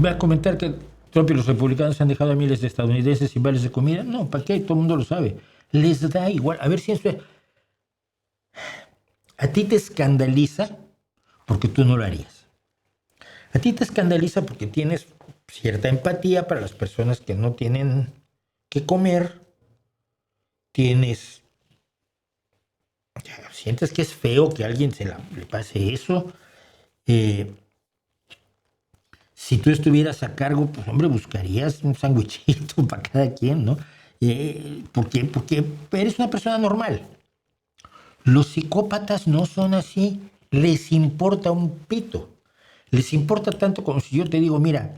voy a comentar que Trump y los republicanos han dejado a miles de estadounidenses sin vales de comida. No, ¿para qué? Todo el mundo lo sabe. Les da igual. A ver si eso... A ti te escandaliza porque tú no lo harías. A ti te escandaliza porque tienes cierta empatía para las personas que no tienen que comer. Sientes que es feo que a alguien le pase eso. Si tú estuvieras a cargo, pues hombre, buscarías un sándwichito para cada quien, ¿no? Porque eres una persona normal. Los psicópatas no son así. Les importa un pito. Les importa tanto como si yo te digo, mira,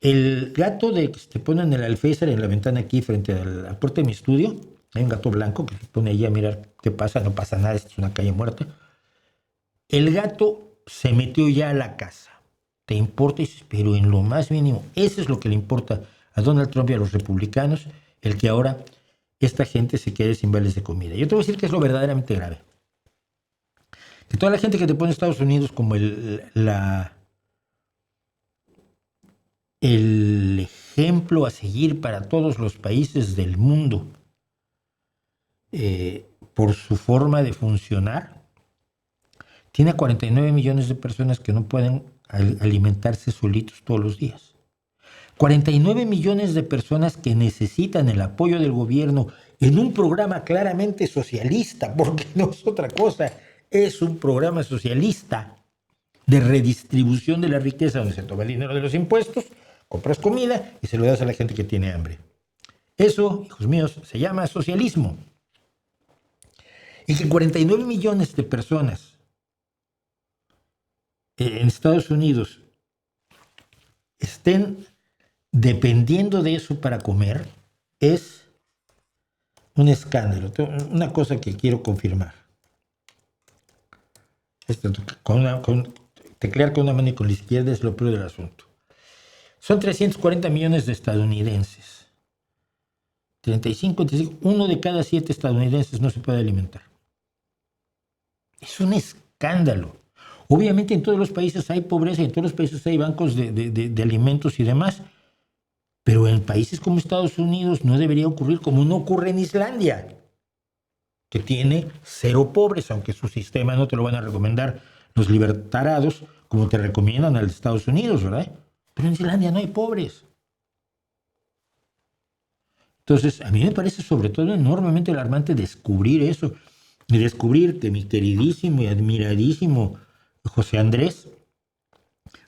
el gato que te ponen en el alféizar en la ventana aquí frente a la puerta de mi estudio, hay un gato blanco que se pone allí a mirar qué pasa, no pasa nada, esta es una calle muerta. El gato se metió ya a la casa. ¿Te importa? Y dices, pero en lo más mínimo, eso es lo que le importa a Donald Trump y a los republicanos, el que ahora esta gente se quede sin vales de comida. Yo te voy a decir que es lo verdaderamente grave. Que toda la gente que te pone Estados Unidos como el ejemplo a seguir para todos los países del mundo por su forma de funcionar, tiene a 49 millones de personas que no pueden alimentarse solitos todos los días. 49 millones de personas que necesitan el apoyo del gobierno en un programa claramente socialista, porque no es otra cosa, es un programa socialista de redistribución de la riqueza, donde se toma el dinero de los impuestos, compras comida y se lo das a la gente que tiene hambre. Eso, hijos míos, se llama socialismo. Y que 49 millones de personas en Estados Unidos estén dependiendo de eso para comer es un escándalo. Una cosa que quiero confirmar. Teclear con una mano y con la izquierda es lo peor del asunto. Son 340 millones de estadounidenses. 35, uno de cada 7 estadounidenses no se puede alimentar. Es un escándalo. Obviamente en todos los países hay pobreza, en todos los países hay bancos de alimentos y demás, pero en países como Estados Unidos no debería ocurrir como no ocurre en Islandia, que tiene 0 pobres, aunque su sistema no te lo van a recomendar los libertarados como te recomiendan al Estados Unidos, ¿verdad? Pero en Islandia no hay pobres. Entonces, a mí me parece sobre todo enormemente alarmante descubrir eso, y descubrir que mi queridísimo y admiradísimo José Andrés,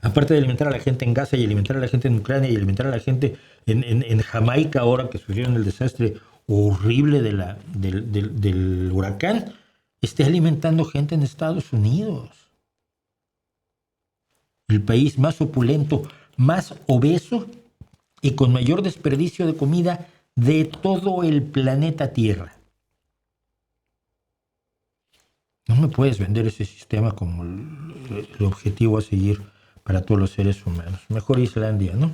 aparte de alimentar a la gente en Gaza y alimentar a la gente en Ucrania y alimentar a la gente en Jamaica ahora que sufrieron el desastre horrible del huracán, esté alimentando gente en Estados Unidos. El país más opulento, más obeso y con mayor desperdicio de comida de todo el planeta Tierra. No me puedes vender ese sistema como el objetivo a seguir para todos los seres humanos. Mejor Islandia, ¿no?